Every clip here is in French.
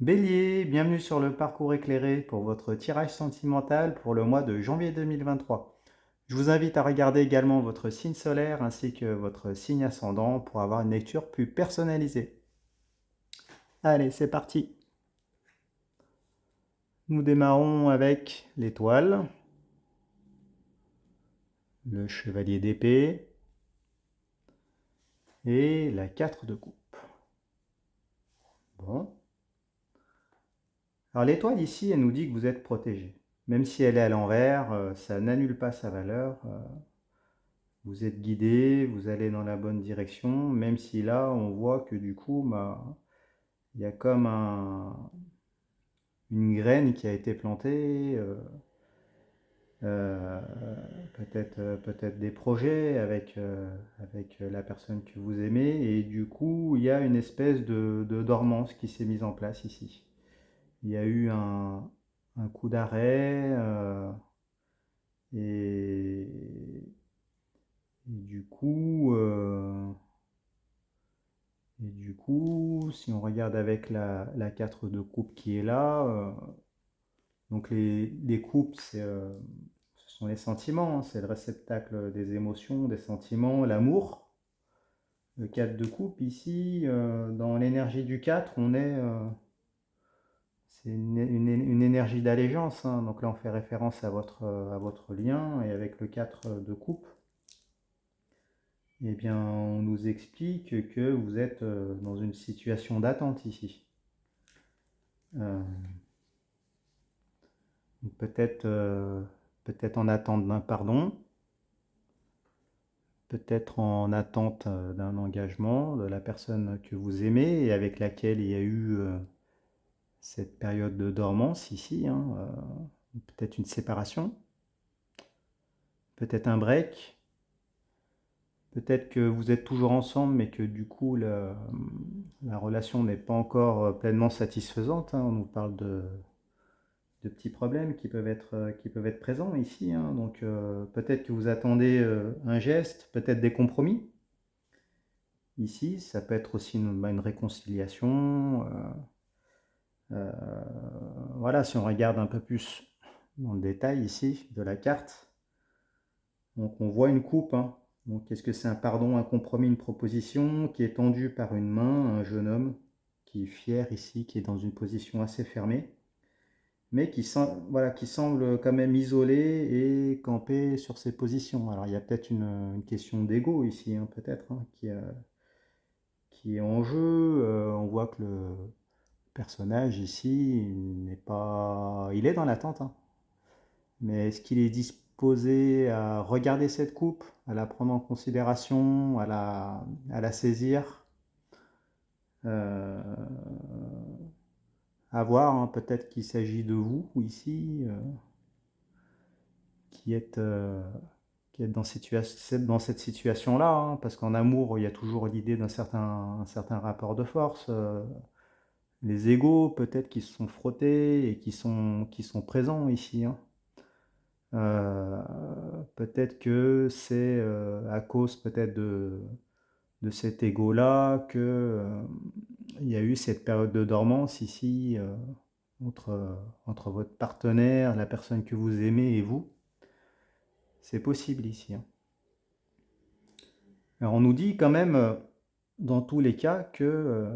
Bélier, bienvenue sur le parcours éclairé pour votre tirage sentimental pour le mois de janvier 2023. Je vous invite à regarder également votre signe solaire ainsi que votre signe ascendant pour avoir une lecture plus personnalisée. Allez, c'est parti. Nous démarrons avec l'étoile, le chevalier d'épée et la 4 de coupe. Bon. Alors l'étoile ici, elle nous dit que vous êtes protégé. Même si elle est à l'envers, ça n'annule pas sa valeur. Vous êtes guidé, vous allez dans la bonne direction, même si là, on voit que du coup, il y a comme une graine qui a été plantée, euh, peut-être des projets avec la personne que vous aimez, et du coup, il y a une espèce de dormance qui s'est mise en place ici. Il y a eu un coup d'arrêt, et, et du coup, si on regarde avec la 4 de coupe qui est là, donc les coupes, ce sont les sentiments, hein, c'est le réceptacle des émotions, des sentiments, l'amour. Le 4 de coupe ici, dans l'énergie du 4, c'est une énergie d'allégeance, hein, donc là on fait référence à votre lien, et avec le 4 de coupe, eh bien, on nous explique que vous êtes dans une situation d'attente ici. Euh, Peut-être peut-être en attente d'un pardon, peut-être en attente d'un engagement de la personne que vous aimez et avec laquelle il y a eu cette période de dormance ici, hein, peut-être une séparation, peut-être un break, peut-être que vous êtes toujours ensemble mais que du coup la relation n'est pas encore pleinement satisfaisante, hein. On nous parle de petits problèmes qui peuvent être présents ici, hein. Donc peut-être que vous attendez un geste, peut-être des compromis. Ici, ça peut être aussi une réconciliation. Euh, voilà, si on regarde un peu plus dans le détail ici de la carte, donc on voit une coupe, hein. Donc est-ce que c'est un pardon, un compromis, une proposition qui est tendue par une main, un jeune homme qui est fier ici, qui est dans une position assez fermée, mais voilà, qui semble quand même isolé et camper sur ses positions. Alors il y a peut-être une question d'ego ici, hein, peut-être, hein, qui est en jeu. On voit que le personnage ici n'est pas... Il est dans l'attente, hein. Mais est-ce qu'il est disposé à regarder cette coupe, à la prendre en considération, à la saisir, euh, à voir, hein, peut-être qu'il s'agit de vous ici, qui êtes, qui êtes dans cette situation-là, hein, parce qu'en amour, il y a toujours l'idée un certain rapport de force. Les égos, peut-être, qui se sont frottés et qui sont présents ici, hein. Euh, Peut-être que c'est à cause peut-être de cet ego-là que il y a eu cette période de dormance ici entre votre partenaire, la personne que vous aimez et vous. C'est possible ici, hein. Alors on nous dit quand même, dans tous les cas, que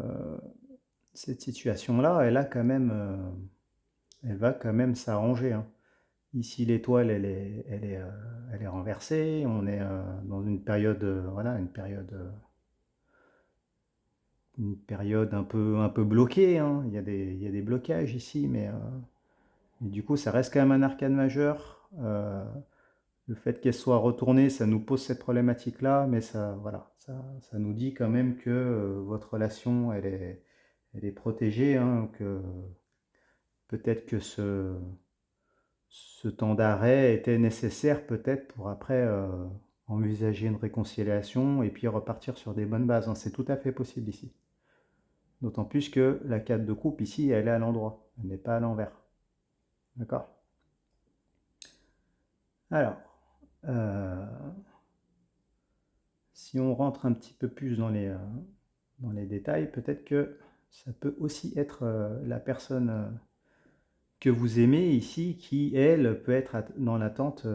cette situation-là, elle va quand même s'arranger, hein. Ici, l'étoile, elle est renversée. On est dans une période, voilà, une période un peu bloquée, hein. Il y a des blocages ici, mais du coup, ça reste quand même un arcane majeur. Le fait qu'elle soit retournée, ça nous pose cette problématique-là, mais ça, voilà, ça nous dit quand même que votre relation, elle est protégée, hein, que peut-être que ce temps d'arrêt était nécessaire peut-être pour après envisager une réconciliation et puis repartir sur des bonnes bases, hein. C'est tout à fait possible ici. D'autant plus que la 4 de coupe ici, elle est à l'endroit, elle n'est pas à l'envers. D'accord. Alors, euh, si on rentre un petit peu plus dans les détails, peut-être que ça peut aussi être la personne que vous aimez ici qui, elle, peut être dans l'attente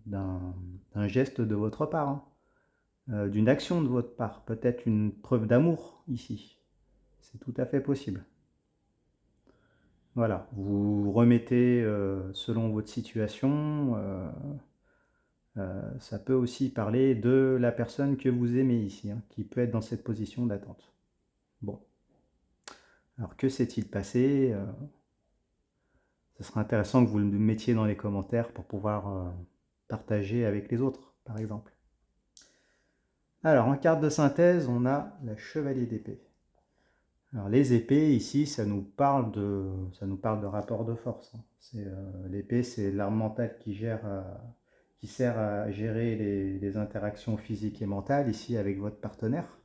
d'un geste de votre part, hein, d'une action de votre part, peut-être une preuve d'amour ici. C'est tout à fait possible. Voilà, vous remettez selon votre situation. Ça peut aussi parler de la personne que vous aimez ici, hein, qui peut être dans cette position d'attente. Bon, alors que s'est-il passé? Ce serait intéressant que vous le mettiez dans les commentaires pour pouvoir partager avec les autres, par exemple. Alors, en carte de synthèse, on a la chevalier d'épée. Alors, les épées, ici, ça nous parle de rapport de force, hein. L'épée, c'est l'arme mentale qui sert à gérer les interactions physiques et mentales, ici, avec votre partenaire.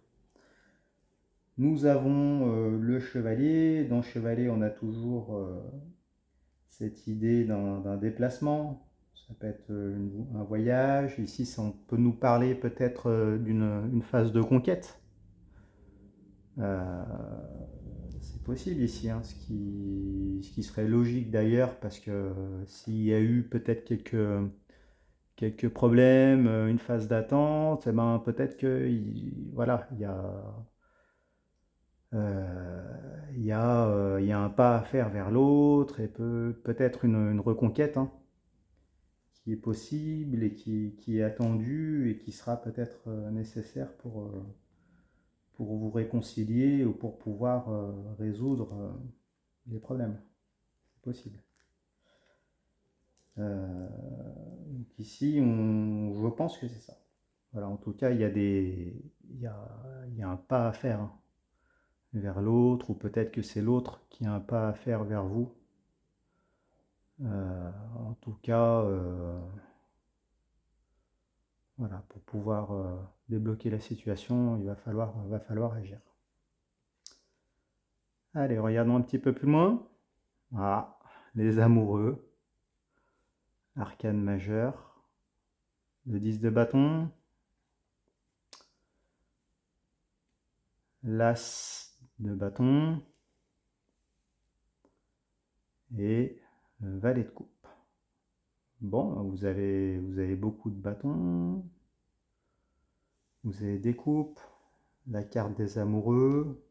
Nous avons le chevalier. Dans le chevalier, on a toujours cette idée d'un déplacement. Ça peut être un voyage. Ici, ça, on peut nous parler peut-être d'une phase de conquête. Euh, c'est possible ici, hein, ce qui serait logique d'ailleurs, parce que s'il y a eu peut-être quelques problèmes, une phase d'attente, eh ben, peut-être que voilà, il y a un pas à faire vers l'autre et peut-être une reconquête, hein, qui est possible et qui est attendue et qui sera peut-être nécessaire pour vous réconcilier ou pour pouvoir résoudre les problèmes. C'est possible. Donc ici, je pense que c'est ça. Voilà, en tout cas, il y a un pas à faire, hein, vers l'autre, ou peut-être que c'est l'autre qui a un pas à faire vers vous. En tout cas, voilà, pour pouvoir débloquer la situation, va falloir agir. Allez, regardons un petit peu plus loin. Ah, les amoureux, arcane majeur, le 10 de bâton, l'as de bâton et le valet de coupe. Bon, vous avez beaucoup de bâtons, vous avez des coupes, la carte des amoureux,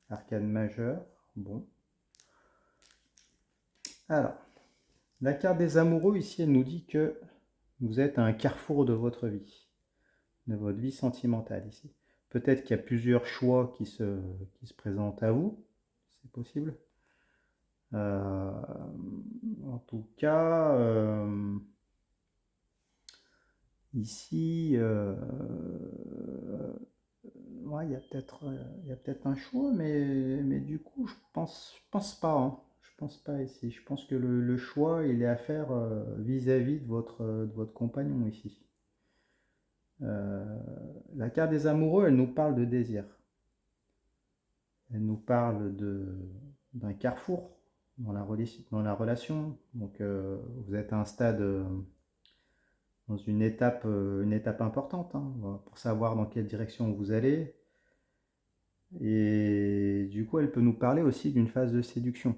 arcane majeur. Bon. Alors, la carte des amoureux, ici, elle nous dit que vous êtes à un carrefour de votre vie sentimentale ici. Peut-être qu'il y a plusieurs choix qui se présentent à vous, c'est possible. En tout cas, ici, ouais, il y a peut-être un choix, mais du coup, je pense pas, hein. Je pense pas ici. Je pense que le choix, il est à faire vis-à-vis de votre compagnon ici. Euh, la carte des amoureux, elle nous parle de désir. Elle nous parle d'un carrefour dans la relation. Donc, vous êtes à un stade, dans une étape importante, hein, pour savoir dans quelle direction vous allez. Et du coup, elle peut nous parler aussi d'une phase de séduction.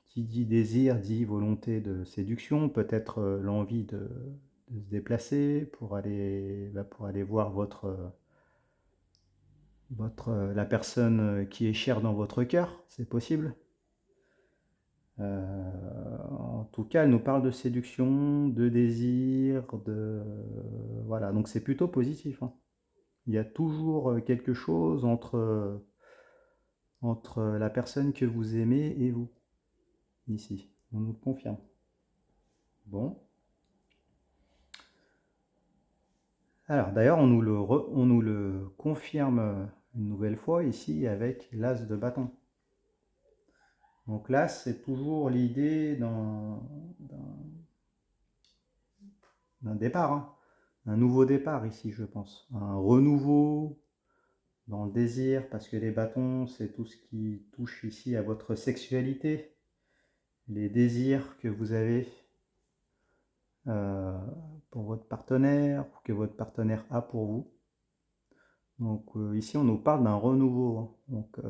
Qui dit désir dit volonté de séduction, peut-être l'envie de se déplacer pour aller voir la personne qui est chère dans votre cœur, c'est possible. En tout cas, elle nous parle de séduction, de désir, voilà, donc c'est plutôt positif, hein. Il y a toujours quelque chose entre la personne que vous aimez et vous, ici. On nous le confirme. Bon. Alors, d'ailleurs, on nous le confirme une nouvelle fois ici avec l'as de bâton. Donc l'as, c'est toujours l'idée d'un départ, hein. Un nouveau départ ici, je pense. Un renouveau dans le désir, parce que les bâtons, c'est tout ce qui touche ici à votre sexualité, les désirs que vous avez euh, pour votre partenaire, ou que votre partenaire a pour vous. Donc ici, on nous parle d'un renouveau, hein. Donc,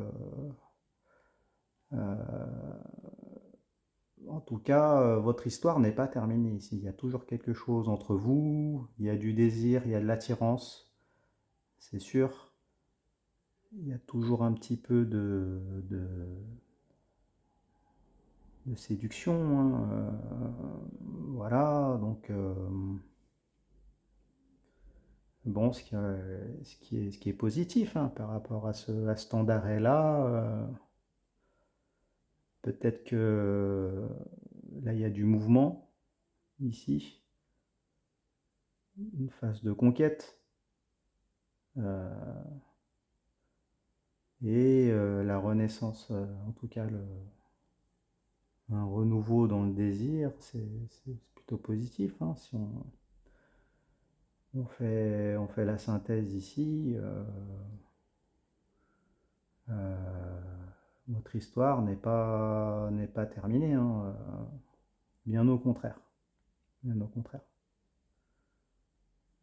en tout cas, votre histoire n'est pas terminée ici. Il y a toujours quelque chose entre vous, il y a du désir, il y a de l'attirance, c'est sûr. Il y a toujours un petit peu de séduction, hein. Voilà, donc bon, ce qui est positif, hein, par rapport à ce temps d'arrêt-là. Peut-être que là, il y a du mouvement ici, une phase de conquête. Et la renaissance, en tout cas un renouveau dans le désir, c'est plutôt positif, hein. Si on fait la synthèse ici, notre histoire n'est pas terminée, hein. Bien au contraire. Bien au contraire.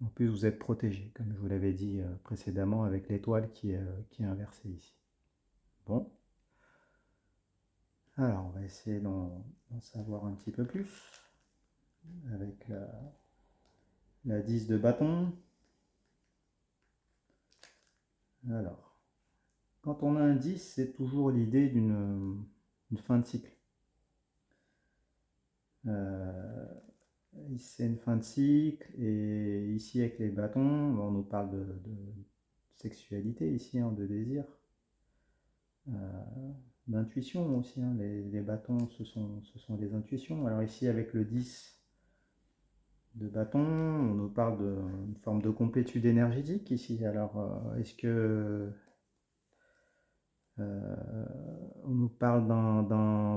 En plus, vous êtes protégé, comme je vous l'avais dit précédemment, avec l'étoile qui est inversée ici. Bon. Alors, on va essayer d'en savoir un petit peu plus avec la 10 de bâton. Alors, quand on a un 10, c'est toujours l'idée d'une fin de cycle. C'est une fin de cycle, et ici avec les bâtons, on nous parle de sexualité ici, hein, de désir, d'intuition aussi, hein. Les bâtons, ce sont des intuitions. Alors ici avec le 10 de bâton, on nous parle d'une forme de complétude énergétique ici. Alors est-ce que on nous parle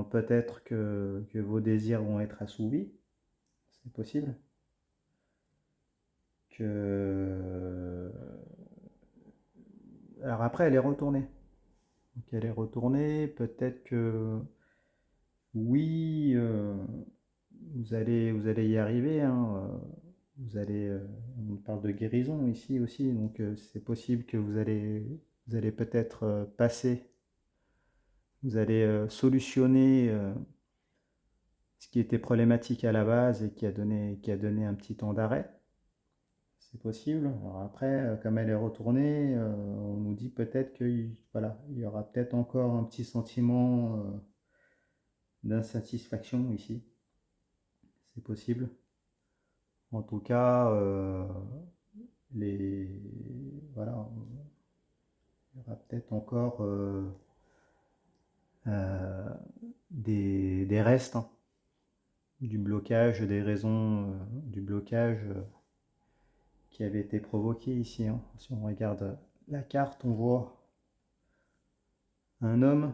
peut-être que vos désirs vont être assouvis? C'est possible. Alors après, elle est retournée. Donc elle est retournée, peut-être que oui, vous allez y arriver, hein. On parle de guérison ici aussi, donc c'est possible que vous allez peut-être passer, vous allez solutionner ce qui était problématique à la base et qui a donné un petit temps d'arrêt. C'est possible. Alors après, comme elle est retournée, on nous dit peut-être qu'il voilà, il y aura peut-être encore un petit sentiment d'insatisfaction ici. C'est possible. En tout cas, les voilà, il y aura peut-être encore euh, des restes, hein, du blocage, des raisons du blocage qui avait été provoqué ici, hein. Si on regarde la carte, on voit un homme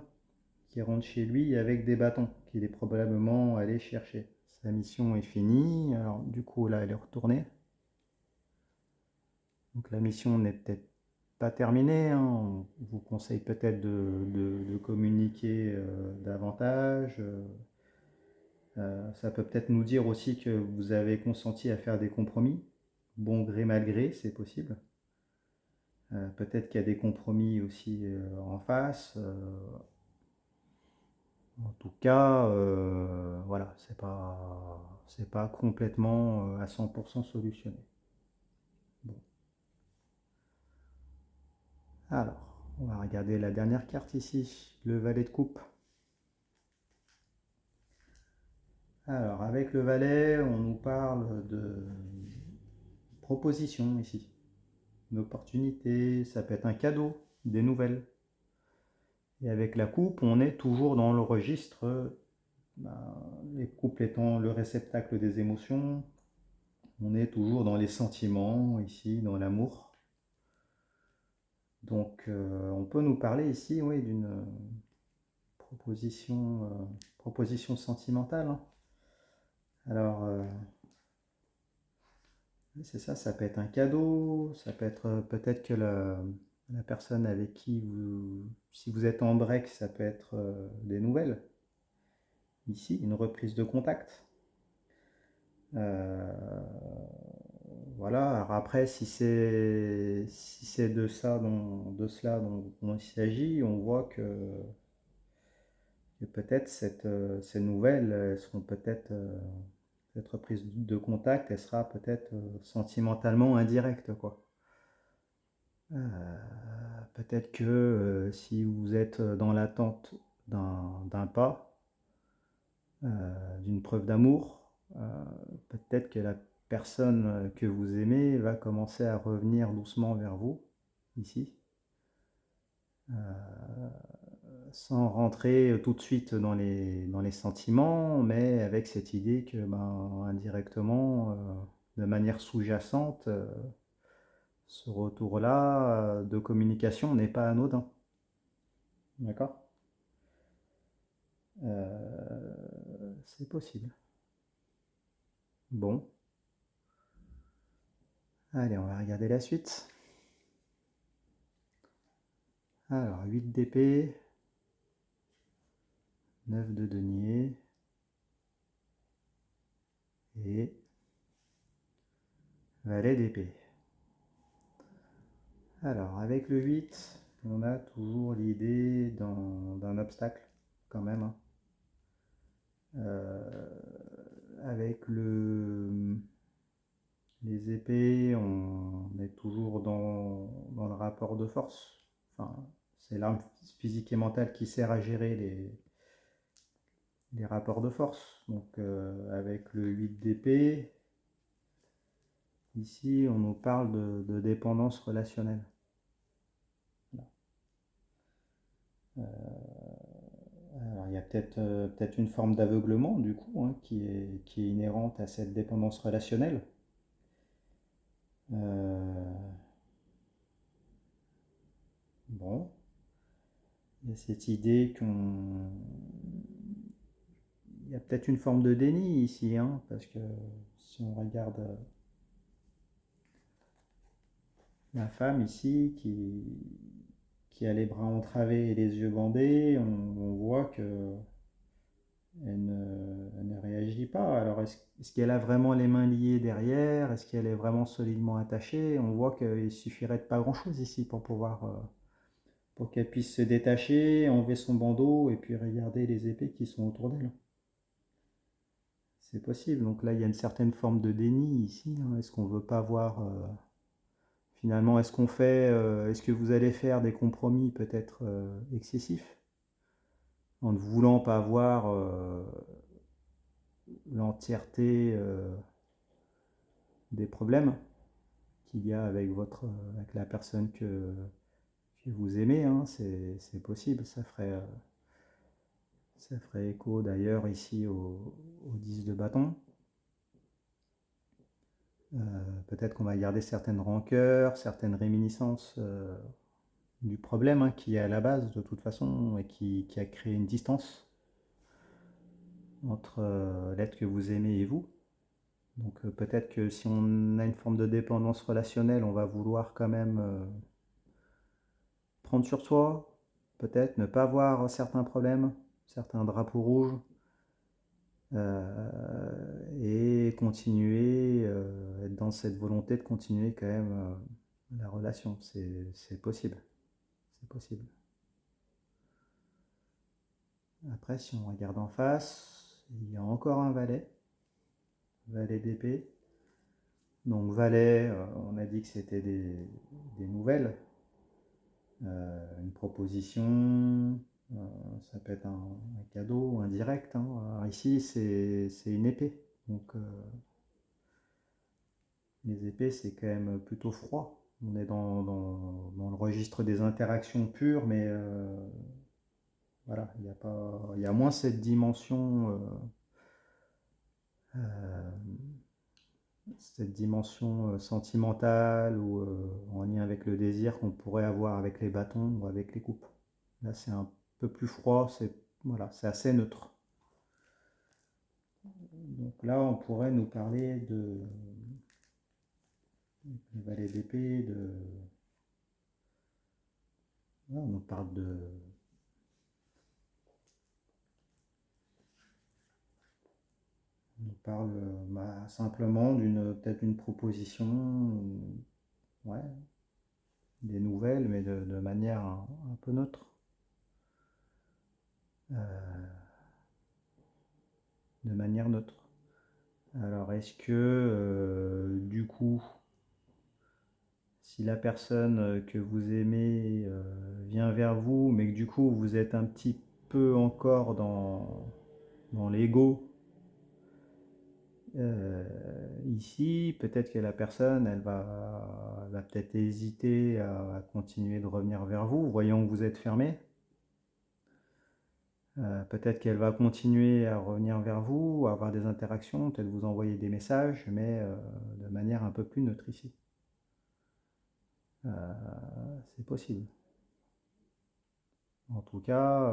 qui rentre chez lui avec des bâtons qu'il est probablement allé chercher. Sa mission est finie, alors du coup là elle est retournée. Donc la mission n'est peut-être pas terminée, hein. On vous conseille peut-être de communiquer davantage. Ça peut peut-être nous dire aussi que vous avez consenti à faire des compromis. Bon gré mal gré, c'est possible. Peut-être qu'il y a des compromis aussi en face. En tout cas, voilà, c'est pas complètement à 100% solutionné. Bon. Alors, on va regarder la dernière carte ici, le valet de coupe. Alors, avec le valet, on nous parle de proposition ici, une opportunité, ça peut être un cadeau, des nouvelles. Et avec la coupe, on est toujours dans le registre, les couples étant le réceptacle des émotions, on est toujours dans les sentiments, ici, dans l'amour. Donc, on peut nous parler ici, oui, d'une proposition sentimentale, hein. Alors, c'est ça, ça peut être un cadeau, ça peut être peut-être que la personne avec qui si vous êtes en break, ça peut être des nouvelles. Ici, une reprise de contact. voilà. Alors après, si c'est de cela dont il s'agit, on voit que peut-être ces nouvelles, elles seront peut-être cette reprise de contact, elle sera peut-être sentimentalement indirecte, quoi. Peut-être que si vous êtes dans l'attente d'un pas, d'une preuve d'amour, peut-être que la personne que vous aimez va commencer à revenir doucement vers vous, ici, sans rentrer tout de suite dans les sentiments, mais avec cette idée que, ben, indirectement, de manière sous-jacente, ce retour-là de communication n'est pas anodin. D'accord? C'est possible. Bon, allez, on va regarder la suite. Alors, 8 d'épée, 9 de denier et valet d'épée. Alors, avec le 8, on a toujours l'idée d'un obstacle, quand même, hein. Avec les épées, on est toujours dans le rapport de force. Enfin, c'est l'arme physique et mentale qui sert à gérer les rapports de force. Donc, avec le 8 d'épée, ici, on nous parle de dépendance relationnelle. Alors, il y a peut-être une forme d'aveuglement, du coup, hein, qui est inhérente à cette dépendance relationnelle. Bon, il y a cette idée il y a peut-être une forme de déni ici, hein, parce que si on regarde la femme ici qui a les bras entravés et les yeux bandés, on voit que elle ne réagit pas. Alors, est-ce qu'elle a vraiment les mains liées derrière? Est-ce qu'elle est vraiment solidement attachée? On voit qu'il suffirait de pas grand-chose ici pour qu'elle puisse se détacher, enlever son bandeau et puis regarder les épées qui sont autour d'elle. C'est possible. Donc là, il y a une certaine forme de déni ici, hein. Est-ce qu'on veut pas voir finalement, est-ce que vous allez faire des compromis peut-être excessifs en ne voulant pas voir l'entièreté des problèmes qu'il y a avec la personne que vous aimez, hein, c'est possible. Ça ferait écho d'ailleurs ici au 10 de bâton. Peut-être qu'on va garder certaines rancœurs, certaines réminiscences du problème, hein, qui est à la base de toute façon et qui a créé une distance entre l'être que vous aimez et vous. Donc peut-être que si on a une forme de dépendance relationnelle, on va vouloir quand même prendre sur soi, peut-être ne pas voir certains problèmes, certains drapeaux rouges, et continuer, être dans cette volonté de continuer quand même la relation. C'est possible. C'est possible. Après, si on regarde en face, il y a encore un valet, valet d'épée. Donc valet, on a dit que c'était des nouvelles, une proposition, ça peut être un cadeau indirect, hein. Alors ici, c'est une épée. Donc les épées, c'est quand même plutôt froid. On est dans le registre des interactions pures, mais voilà, il y a moins cette dimension, sentimentale ou en lien avec le désir qu'on pourrait avoir avec les bâtons ou avec les coupes. Là, c'est un peu plus froid, voilà, c'est assez neutre. Donc là, on pourrait nous parler de le valet d'épée, là, on nous parle On parle simplement peut-être d'une proposition, ouais, des nouvelles, mais de manière un peu neutre. De manière neutre. Alors, est-ce que, du coup, si la personne que vous aimez vient vers vous, mais que du coup, vous êtes un petit peu encore dans l'ego, ici, peut-être que la personne, elle va peut-être hésiter à continuer de revenir vers vous, voyant que vous êtes fermé. Peut-être qu'elle va continuer à revenir vers vous, à avoir des interactions, peut-être vous envoyer des messages, mais de manière un peu plus neutre ici. C'est possible. En tout cas,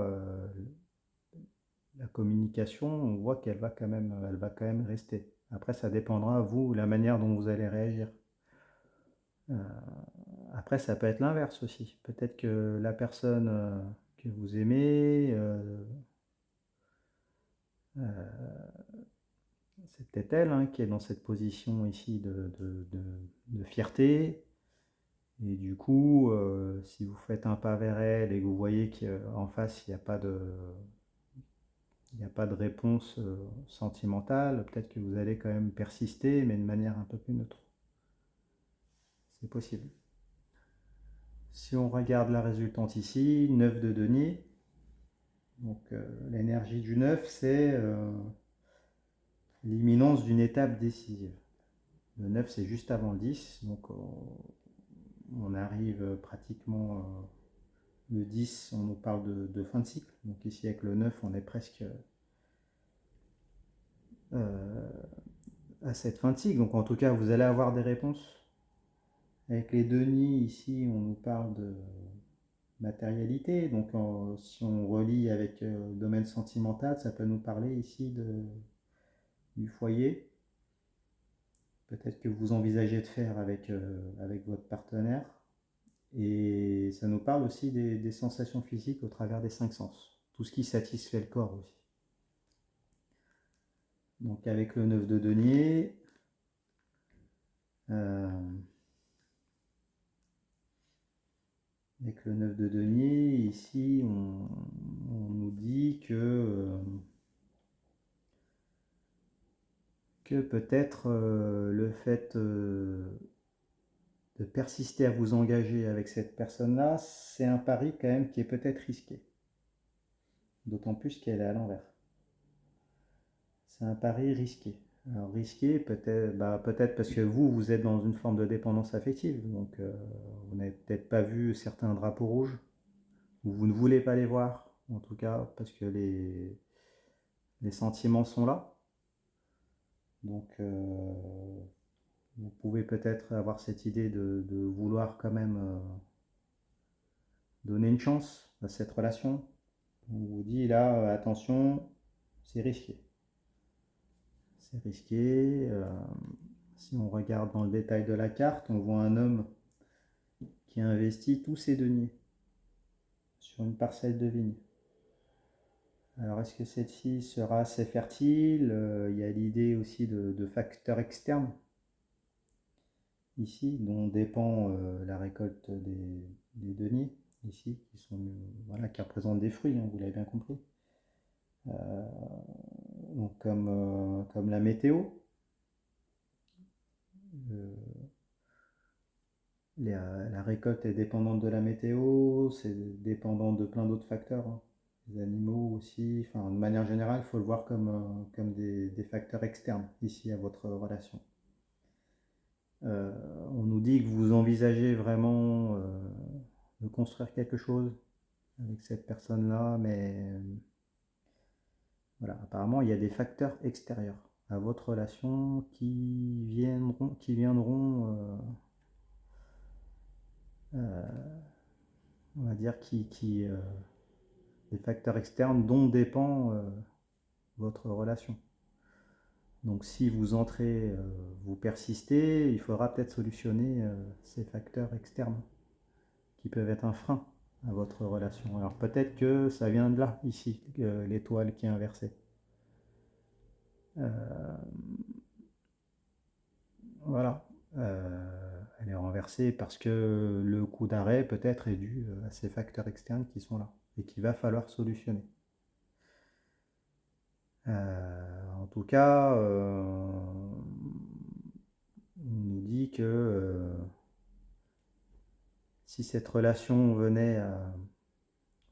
la communication, on voit elle va quand même rester. Après, ça dépendra, vous, la manière dont vous allez réagir. Après, ça peut être l'inverse aussi. Peut-être que la personne que vous aimez, c'est peut-être elle qui est dans cette position ici de fierté. Et du coup, si vous faites un pas vers elle et que vous voyez qu'en face, il n'y a pas de réponse sentimentale, peut-être que vous allez quand même persister, mais de manière un peu plus neutre. C'est possible. Si on regarde la résultante ici, 9 de denier, donc l'énergie du 9, c'est l'imminence d'une étape décisive. Le 9, c'est juste avant le 10, donc on arrive pratiquement, le 10, on nous parle de fin de cycle, donc ici avec le 9, on est presque à cette fin de cycle, donc en tout cas, vous allez avoir des réponses. Avec les deniers, ici, on nous parle de matérialité, donc si on relie avec le domaine sentimental, ça peut nous parler ici du foyer. Peut-être que vous envisagez de faire avec votre partenaire. Et ça nous parle aussi des sensations physiques au travers des 5 sens. Tout ce qui satisfait le corps aussi. Donc avec le 9 de denier, avec le 9 de denier, ici on nous dit que peut-être le fait de persister à vous engager avec cette personne-là, c'est un pari quand même qui est peut-être risqué. D'autant plus qu'elle est à l'envers. C'est un pari risqué. Alors risqué, peut-être parce que vous êtes dans une forme de dépendance affective, donc vous n'avez peut-être pas vu certains drapeaux rouges, ou vous ne voulez pas les voir, en tout cas, parce que les sentiments sont là. Donc vous pouvez peut-être avoir cette idée de vouloir quand même donner une chance à cette relation. On vous dit là, attention, c'est risqué. C'est risqué. Si on regarde dans le détail de la carte, on voit un homme qui a investi tous ses deniers sur une parcelle de vigne. Alors est-ce que cette fille sera assez fertile? Il y a l'idée aussi de facteurs externes ici, dont dépend la récolte des deniers ici, qui représentent des fruits, vous l'avez bien compris. Donc comme la météo, la récolte est dépendante de la météo, c'est dépendant de plein d'autres facteurs, les animaux aussi, enfin de manière générale, il faut le voir comme des facteurs externes ici à votre relation. On nous dit que vous envisagez vraiment de construire quelque chose avec cette personne-là, mais voilà, apparemment il y a des facteurs extérieurs à votre relation qui viendront on va dire des facteurs externes dont dépend votre relation. Donc si vous entrez, vous persistez, il faudra peut-être solutionner ces facteurs externes qui peuvent être un frein à votre relation. Alors peut-être que ça vient de là, ici, l'étoile qui est inversée. Euh, voilà. Elle est renversée parce que le coup d'arrêt peut-être est dû à ces facteurs externes qui sont là et qu'il va falloir solutionner. En tout cas, on nous dit que si cette relation venait à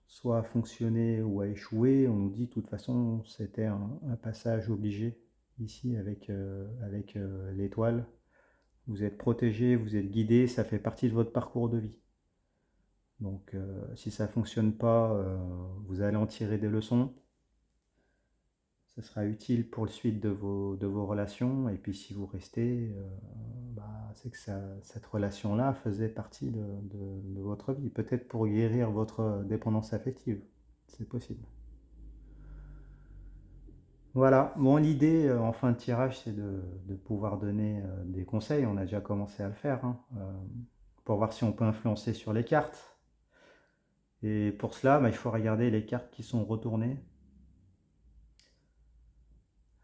soit à fonctionner ou à échouer, on nous dit de toute façon c'était un passage obligé ici avec l'étoile. Vous êtes protégé, vous êtes guidé, ça fait partie de votre parcours de vie. Donc si ça ne fonctionne pas, vous allez en tirer des leçons. Ça sera utile pour le suite de vos relations. Et puis si vous restez, c'est que cette relation-là faisait partie de votre vie. Peut-être pour guérir votre dépendance affective. C'est possible. Voilà. Bon, l'idée en fin de tirage, c'est de pouvoir donner des conseils. On a déjà commencé à le faire, hein, pour voir si on peut influencer sur les cartes. Et pour cela, il faut regarder les cartes qui sont retournées.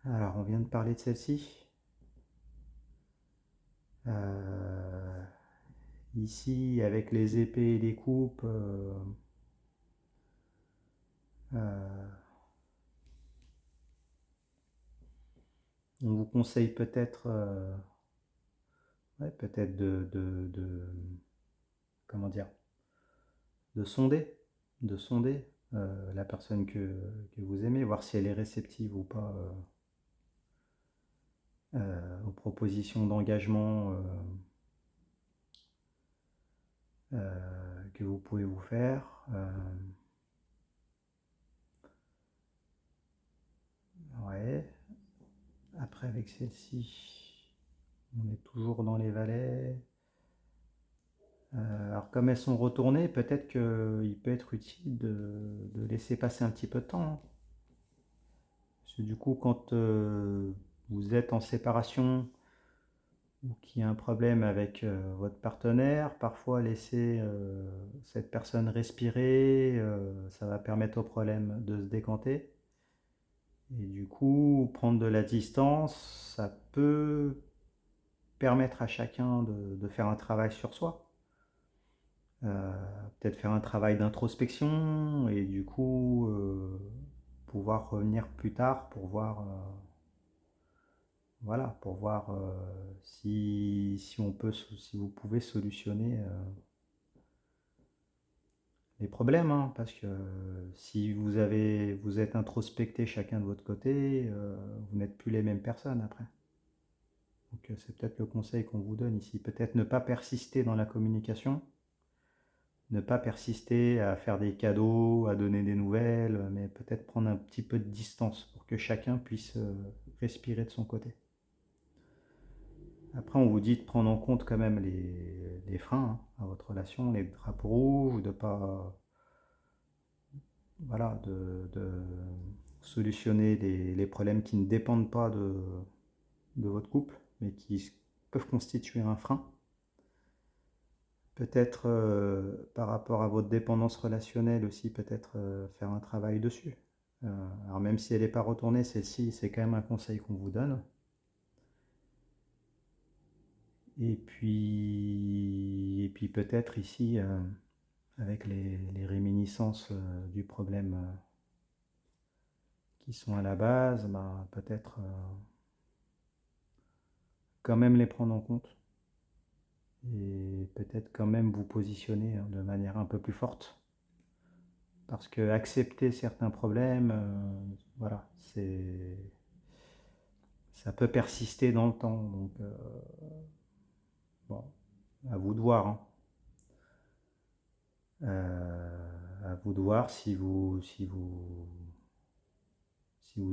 Alors, on vient de parler de celle-ci. Euh, Ici, avec les épées et les coupes, euh, on vous conseille peut-être peut-être comment dire, de sonder la personne que vous aimez, voir si elle est réceptive ou pas aux propositions d'engagement que vous pouvez vous faire. Ouais. Après, avec celle-ci, on est toujours dans les valets. Alors, comme elles sont retournées, peut-être qu'il peut être utile de laisser passer un petit peu de temps, hein. Parce que du coup, quand vous êtes en séparation ou qu'il y a un problème avec votre partenaire, parfois laisser cette personne respirer, ça va permettre au problème de se décanter. Et du coup, prendre de la distance, ça peut permettre à chacun de faire un travail sur soi. Peut-être faire un travail d'introspection et du coup pouvoir revenir plus tard pour voir, voilà, pour voir si on peut, si vous pouvez solutionner les problèmes, hein, parce que si vous êtes introspecté chacun de votre côté, vous n'êtes plus les mêmes personnes après. Donc c'est peut-être le conseil qu'on vous donne ici, peut-être ne pas persister dans la communication, ne pas persister à faire des cadeaux, à donner des nouvelles, mais peut-être prendre un petit peu de distance pour que chacun puisse respirer de son côté. Après, on vous dit de prendre en compte quand même les freins, hein, à votre relation, les drapeaux rouges, de pas, voilà, de solutionner les problèmes qui ne dépendent pas de votre couple, mais qui peuvent constituer un frein. Peut-être par rapport à votre dépendance relationnelle aussi, peut-être faire un travail dessus. Alors même si elle n'est pas retournée, celle-ci, c'est quand même un conseil qu'on vous donne. Et puis peut-être ici, avec les réminiscences du problème qui sont à la base, peut-être quand même les prendre en compte et peut-être quand même vous positionner de manière un peu plus forte. Parce que accepter certains problèmes, voilà, ça peut persister dans le temps. Donc, bon, à vous de voir, hein. À vous de voir si vous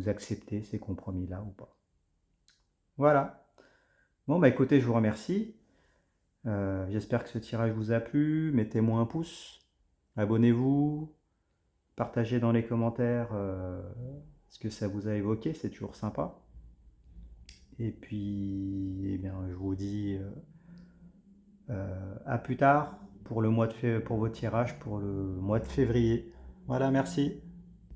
acceptez ces compromis-là ou pas. Voilà. Bon, écoutez, je vous remercie. J'espère que ce tirage vous a plu. Mettez-moi un pouce. Abonnez-vous. Partagez dans les commentaires ce que ça vous a évoqué. C'est toujours sympa. Et puis, eh bien, je vous dis à plus tard pour le mois pour vos tirages pour le mois de février. Voilà, merci.